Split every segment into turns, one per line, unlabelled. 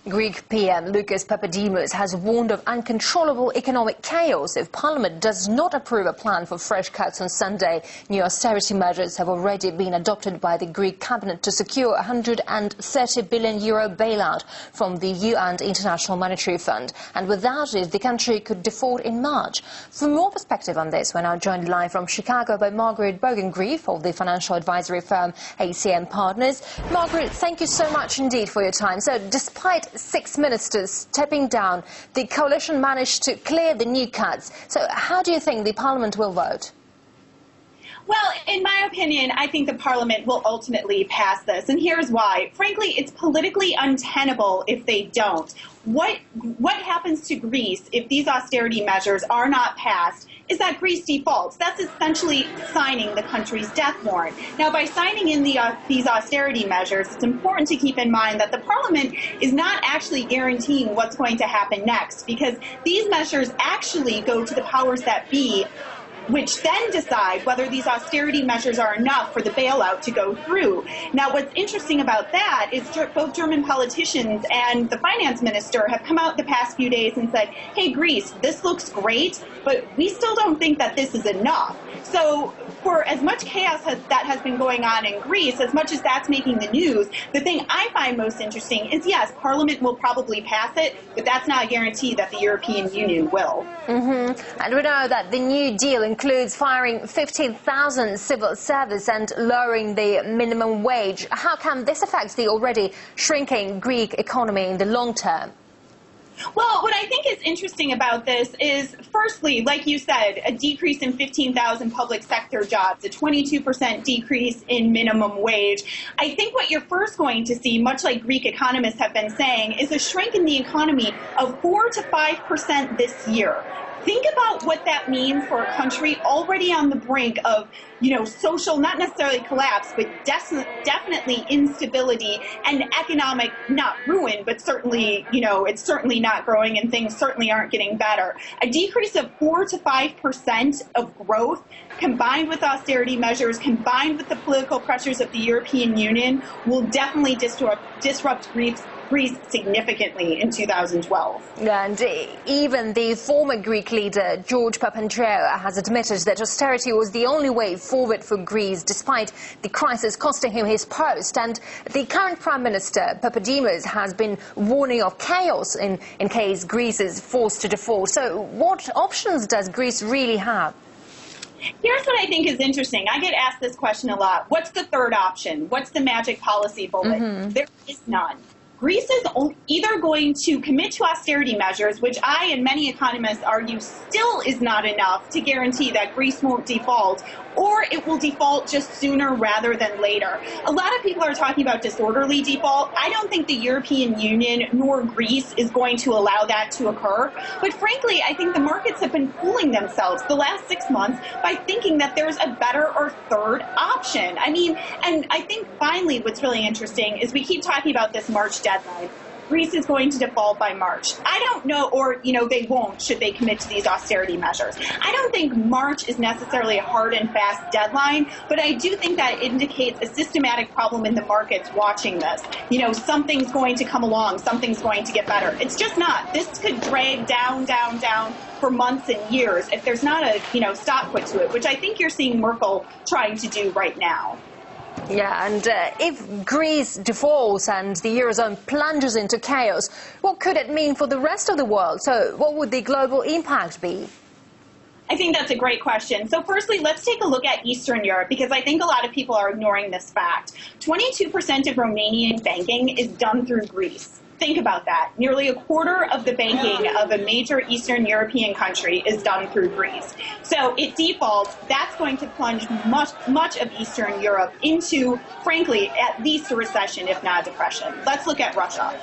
Greek PM Lucas Papadimos has warned of uncontrollable economic chaos if Parliament does not approve a plan for fresh cuts on Sunday. New austerity measures have already been adopted by the Greek cabinet to secure a €130 billion bailout from the EU and International Monetary Fund. And without it, the country could default in March. For more perspective on this, we're now joined live from Chicago by Margaret Bogenrief of the financial advisory firm ACM Partners. Margaret, thank you so much indeed for your time. So despite 6 ministers stepping down, the coalition managed to clear the new cuts. So how do you think the Parliament will vote?
Well, in my opinion, I think the Parliament will ultimately pass this, and here's why. Frankly, it's politically untenable if they don't. What happens to Greece if these austerity measures are not passed is that Greece defaults. That's essentially signing the country's death warrant. Now, by signing in these austerity measures, it's important to keep in mind that the Parliament is not actually guaranteeing what's going to happen next, because these measures actually go to the powers that be, which then decide whether these austerity measures are enough for the bailout to go through. Now, what's interesting about that is both German politicians and the finance minister have come out the past few days and said, hey, Greece, this looks great, but we still don't think that this is enough. So for as much chaos that has been going on in Greece, as much as that's making the news, the thing I find most interesting is, yes, Parliament will probably pass it, but that's not a guarantee that the European Union will.
And we know that the New Deal includes firing 15,000 civil servants and lowering the minimum wage. How can this affect the already shrinking Greek economy in the long term?
Well, what I think is interesting about this is, firstly, like you said, a decrease in 15,000 public sector jobs, a 22% decrease in minimum wage. I think what you're first going to see, much like Greek economists have been saying, is a shrink in the economy of 4 to 5% this year. Think about what that means for a country already on the brink of, social, not necessarily collapse, but definitely instability and economic, not ruin, but certainly, it's certainly not growing and things certainly aren't getting better. A decrease of 4 to 5% of growth combined with austerity measures, combined with the political pressures of the European Union, will definitely disrupt Greece significantly in 2012.
And even the former Greek leader, George Papandreou, has admitted that austerity was the only way forward for Greece, despite the crisis costing him his post. And the current Prime Minister, Papadimos, has been warning of chaos in case Greece is forced to default. So what options does Greece really have?
Here's what I think is interesting. I get asked this question a lot. What's the third option? What's the magic policy bullet? There is none. Greece is either going to commit to austerity measures, which I and many economists argue still is not enough to guarantee that Greece won't default, or it will default just sooner rather than later. A lot of people are talking about disorderly default. I don't think the European Union nor Greece is going to allow that to occur. But frankly, I think the markets have been fooling themselves the last 6 months by thinking that there's a better or third option. And I think finally what's really interesting is we keep talking about this March deadline. Greece is going to default by March. I don't know, or, they won't should they commit to these austerity measures. I don't think March is necessarily a hard and fast deadline, but I do think that indicates a systematic problem in the markets watching this. Something's going to come along, something's going to get better. It's just not. This could drag down for months and years if there's not a, stop put to it, which I think you're seeing Merkel trying to do right now.
Yeah, and if Greece defaults and the Eurozone plunges into chaos, what could it mean for the rest of the world? So what would the global impact be?
I think that's a great question. So firstly, let's take a look at Eastern Europe, because I think a lot of people are ignoring this fact. 22% of Romanian banking is done through Greece. Think about that. Nearly a quarter of the banking of a major Eastern European country is done through Greece. So it defaults. That's going to plunge much of Eastern Europe into, frankly, at least a recession, if not a depression. Let's look at Russia.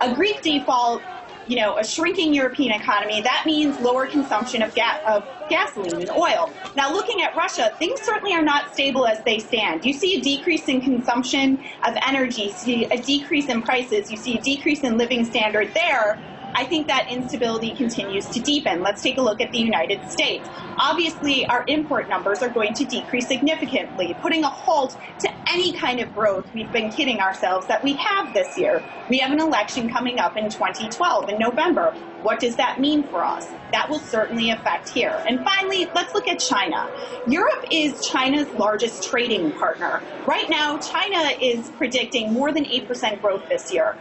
A Greek default, a shrinking European economy, that means lower consumption of gasoline and oil. Now, looking at Russia, things certainly are not stable as they stand. You see a decrease in consumption of energy, you see a decrease in prices, you see a decrease in living standard there, I think that instability continues to deepen. Let's take a look at the United States. Obviously, our import numbers are going to decrease significantly, putting a halt to any kind of growth we've been kidding ourselves that we have this year. We have an election coming up in 2012 in November. What does that mean for us? That will certainly affect here. And finally, let's look at China. Europe is China's largest trading partner. Right now, China is predicting more than 8% growth this year.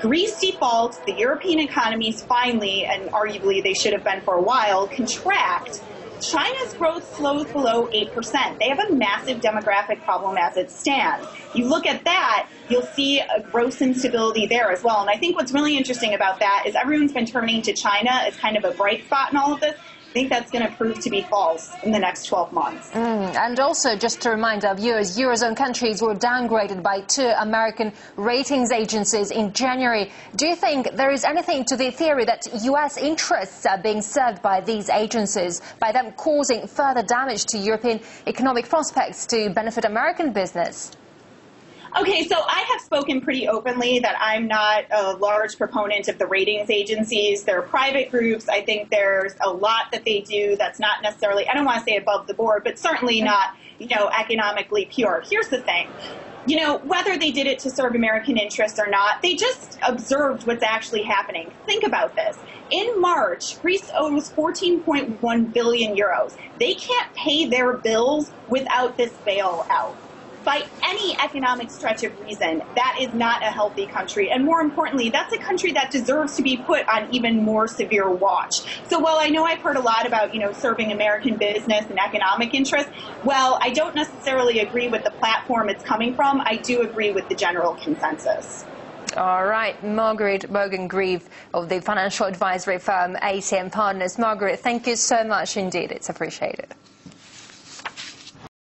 Greece defaults, the European economies finally, and arguably they should have been for a while, contract. China's growth slows below 8%. They have a massive demographic problem as it stands. You look at that, you'll see a gross instability there as well. And I think what's really interesting about that is everyone's been turning to China as kind of a bright spot in all of this. I think that's going to prove to be false in the next 12 months.
And also, just to remind our viewers, Eurozone countries were downgraded by 2 American ratings agencies in January. Do you think there is anything to the theory that U.S. interests are being served by these agencies, by them causing further damage to European economic prospects to benefit American business?
Okay, so I have spoken pretty openly that I'm not a large proponent of the ratings agencies. They're private groups. I think there's a lot that they do that's not necessarily, I don't want to say above the board, but certainly not, economically pure. Here's the thing. Whether they did it to serve American interests or not, they just observed what's actually happening. Think about this. In March, Greece owes 14.1 billion euros. They can't pay their bills without this bailout. By any economic stretch of reason, that is not a healthy country. And more importantly, that's a country that deserves to be put on even more severe watch. So while I know I've heard a lot about, serving American business and economic interests, well, I don't necessarily agree with the platform it's coming from. I do agree with the general consensus.
All right, Margaret Bogenrief of the financial advisory firm ACM Partners. Margaret, thank you so much indeed. It's appreciated.